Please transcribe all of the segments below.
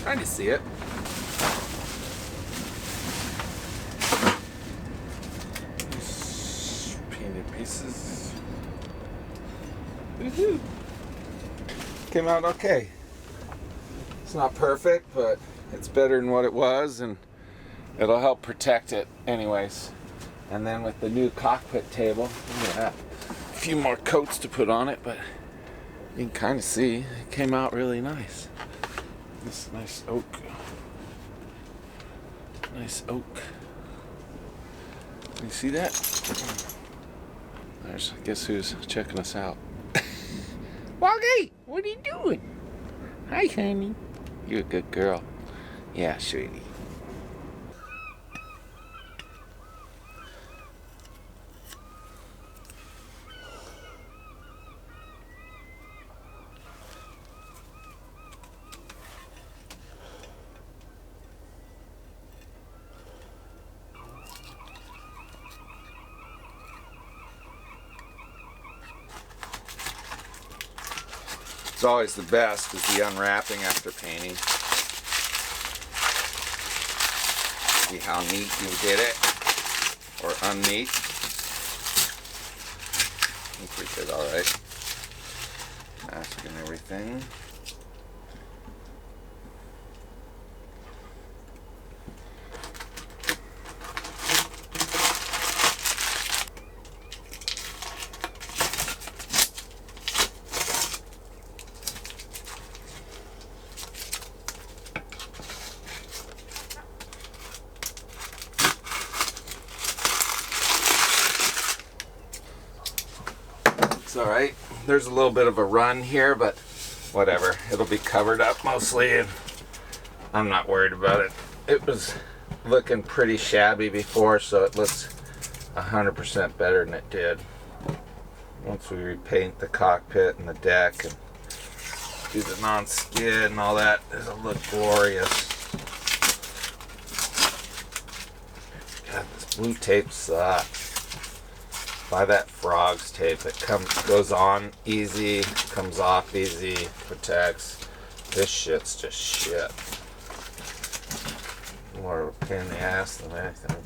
Trying to see it. Painted pieces. Woohoo! Came out okay. It's not perfect, but it's better than what it was, and it'll help protect it anyways. And then with the new cockpit table, I'm gonna have a few more coats to put on it, but you can kind of see it came out really nice. This nice oak. Nice oak. You see that? There's, guess who's checking us out. Woggy, what are you doing? Hi, honey. You're a good girl. Yeah, sweetie. It's always the best is the unwrapping after painting. See how neat you did it, or unneat. I think we did all right. Mask and everything. Alright, there's a little bit of a run here, but whatever, it'll be covered up mostly, and I'm not worried about it. It was looking pretty shabby before, so it looks 100% better than it did. Once we repaint the cockpit and the deck and do the non-skid and all that, it'll look glorious. God, this blue tape sucks. Buy that Frogs tape. It goes on easy, comes off easy, protects. This shit's just shit. More of a pain in the ass than anything.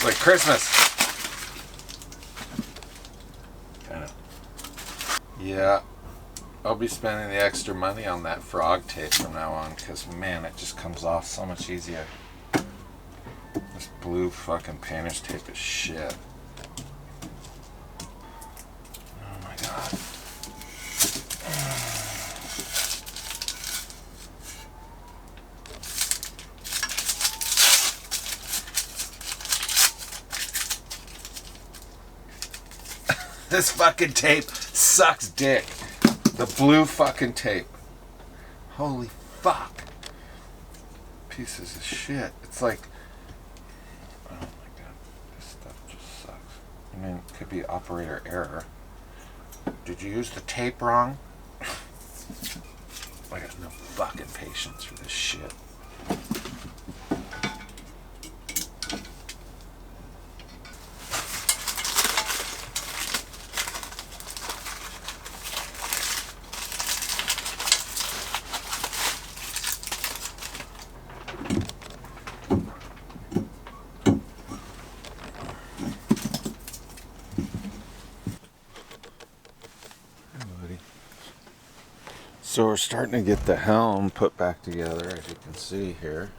Like Christmas. Kind of. Yeah, I'll be spending the extra money on that frog tape from now on, because man, it just comes off so much easier. This blue fucking painter's tape is shit. Oh my god. This fucking tape sucks dick. The blue fucking tape. Holy fuck. Pieces of shit. It's like, oh my god, this stuff just sucks. I mean, it could be operator error. Did you use the tape wrong? I got no fucking patience for this shit. So we're starting to get the helm put back together, as you can see here.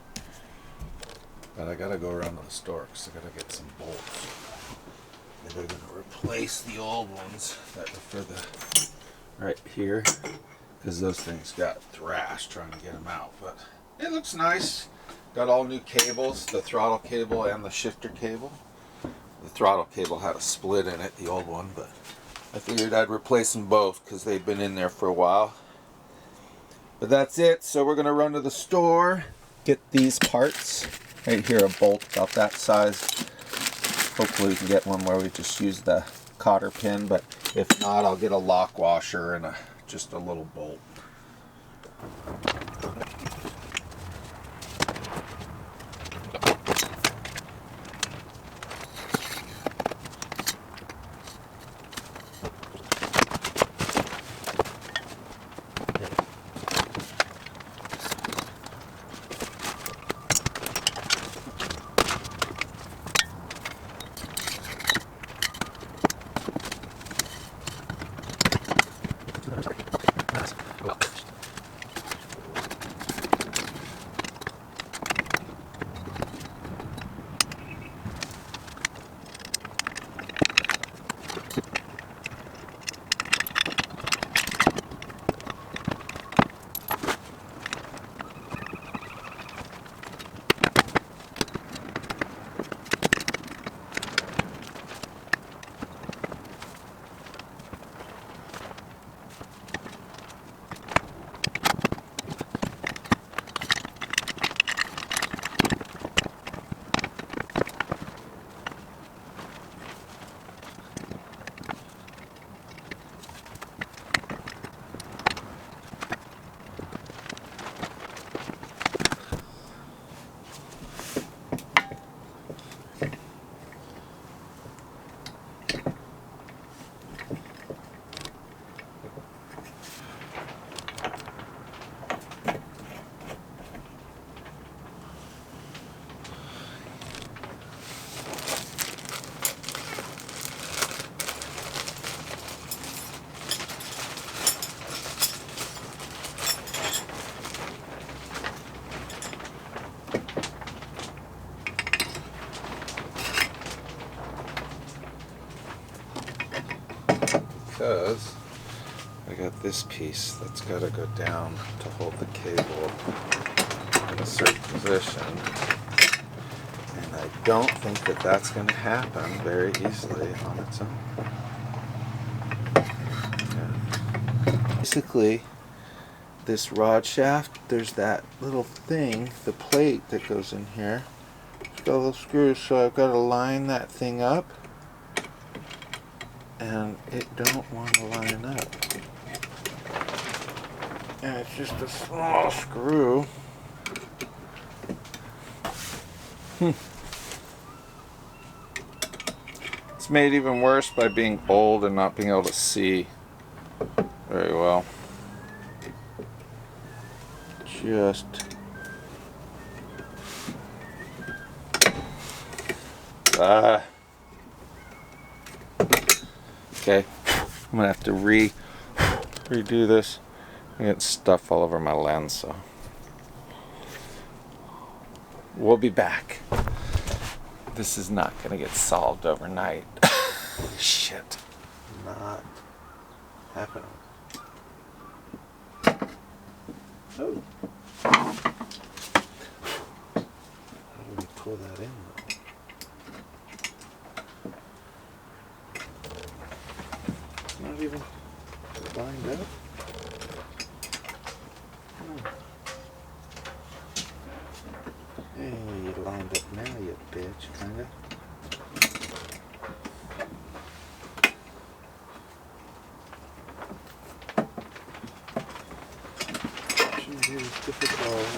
But I gotta go around to the store because I gotta get some bolts. They're gonna replace the old ones that were for the right here, because those things got thrashed trying to get them out. But it looks nice. Got all new cables, the throttle cable and the shifter cable. The throttle cable had a split in it, the old one, but I figured I'd replace them both because they've been in there for a while. But that's it. So we're gonna run to the store, get these parts. Right here, a bolt about that size. Hopefully we can get one where we just use the cotter pin, but if not, I'll get a lock washer and just a little bolt. Because I got this piece that's got to go down to hold the cable in a certain position, and I don't think that that's going to happen very easily on its own. Yeah. Basically, this rod shaft, there's that little thing, the plate that goes in here. It's got little screws, so I've got to line that thing up. And it don't want to line up. And it's just a small screw. It's made even worse by being old and not being able to see very well. Just okay, I'm gonna have to redo this. I'm getting stuff all over my lens, so we'll be back. This is not gonna get solved overnight. Shit. Not happening. Oh. How do we pull that in though? Not even lined up. Hey, you lined up now, you bitch, kinda. Shouldn't be as difficult.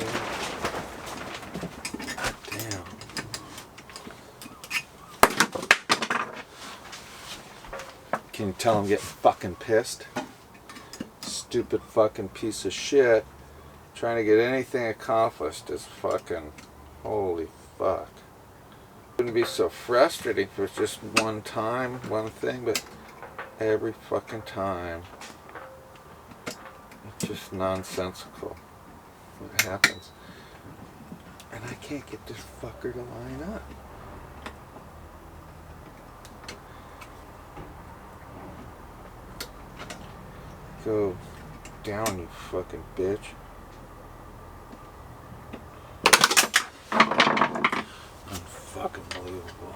God damn. Can you tell I'm getting fucking pissed? Stupid fucking piece of shit. Trying to get anything accomplished is fucking holy fuck. It wouldn't be so frustrating if it was just one time, one thing, but every fucking time it just nonsensical what happens. And I can't get this fucker to line up. Go down, you fucking bitch. Unfucking believable.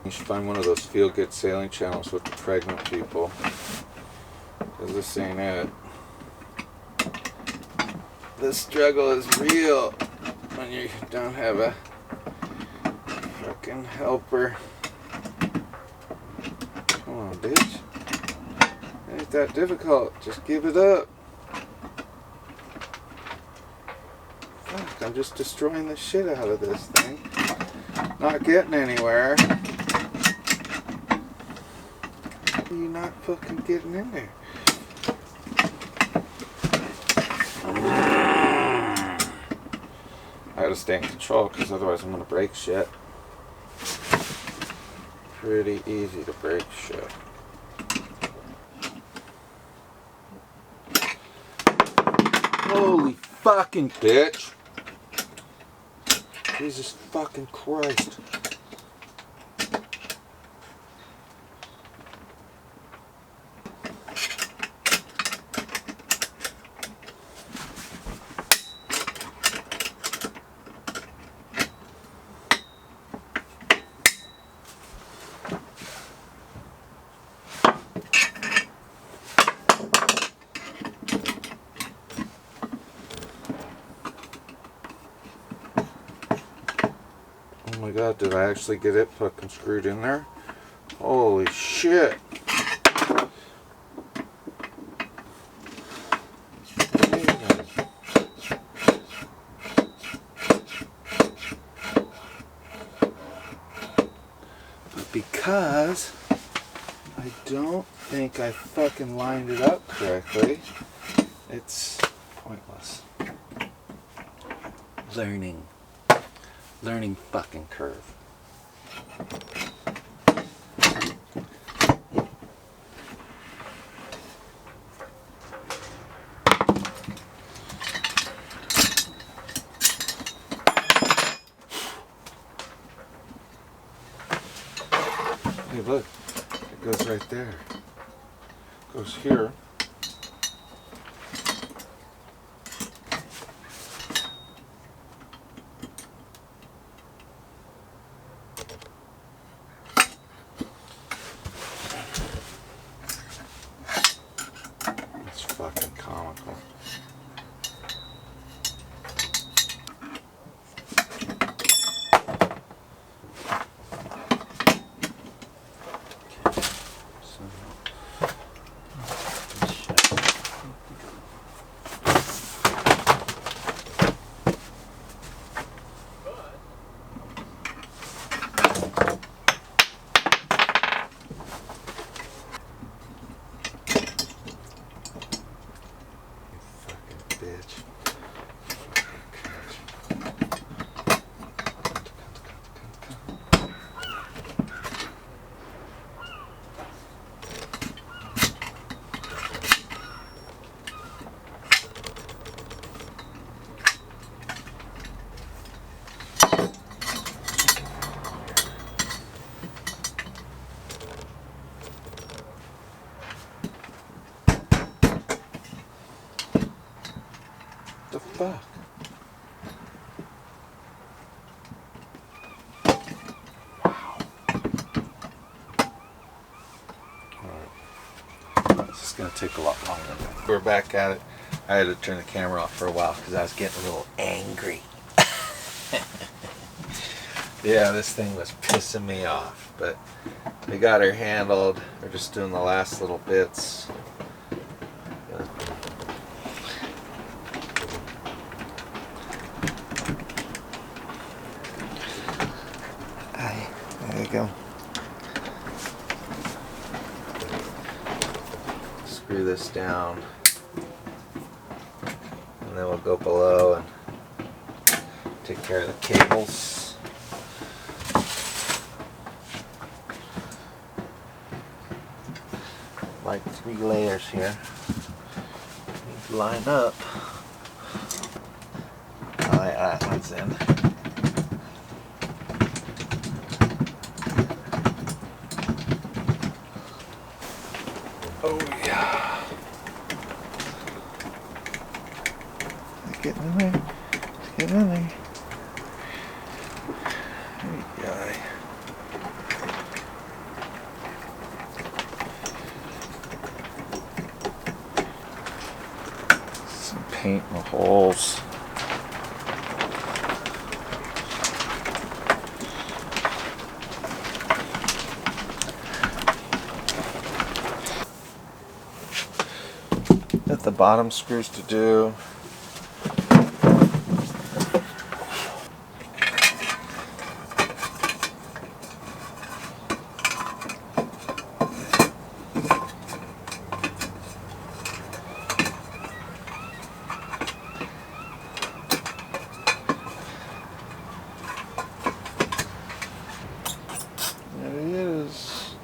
You should find one of those feel-good sailing channels with the pregnant people. Because this ain't it. The struggle is real when you don't have a fucking helper. Come on, bitch. It ain't that difficult. Just give it up. Fuck, I'm just destroying the shit out of this thing. Not getting anywhere. You're not fucking getting in there. I gotta stay in control because otherwise I'm gonna break shit. Pretty easy to break shit. Holy fucking bitch. Jesus fucking Christ. Oh my god, did I actually get it fucking screwed in there? Holy shit. But because I don't think I fucking lined it up correctly, it's pointless. Learning fucking curve. Hey, look, it goes right there. It goes here. Fucking comical. Bitch. The fuck? Wow. Alright. This is going to take a lot longer. We're back at it. I had to turn the camera off for a while because I was getting a little angry. Yeah, this thing was pissing me off, but we got her handled. We're just doing the last little bits. There you go. Screw this down, and then we'll go below and take care of the cables. like 3 layers here. Need to line up. Oh yeah, that one's in. Oh yeah. It's getting in there. It's getting in there. There you go. Some paint in the holes. Got the bottom screws to do. There he is.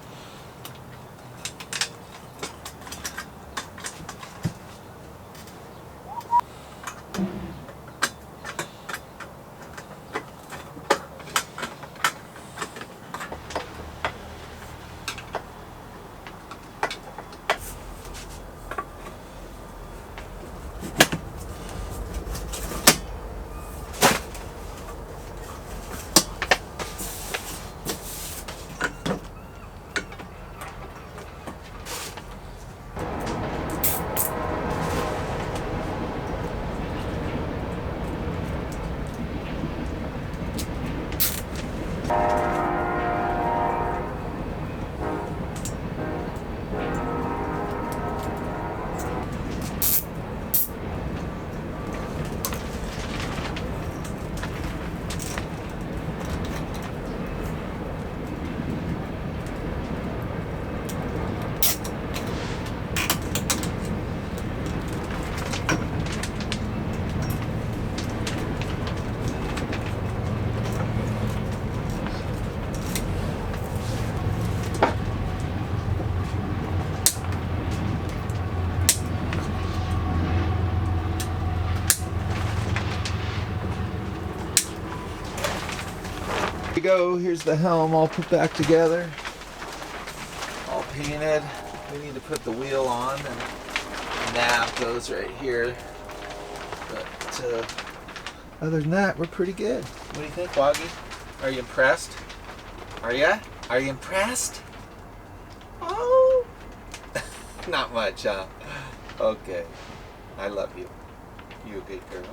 Here we go. Here's the helm all put back together, all painted. We need to put the wheel on, and the nav goes right here. But other than that, we're pretty good. What do you think, Waggy? Are you impressed? Are ya? Are you impressed? Oh, not much, huh? Okay. I love you. You a good girl.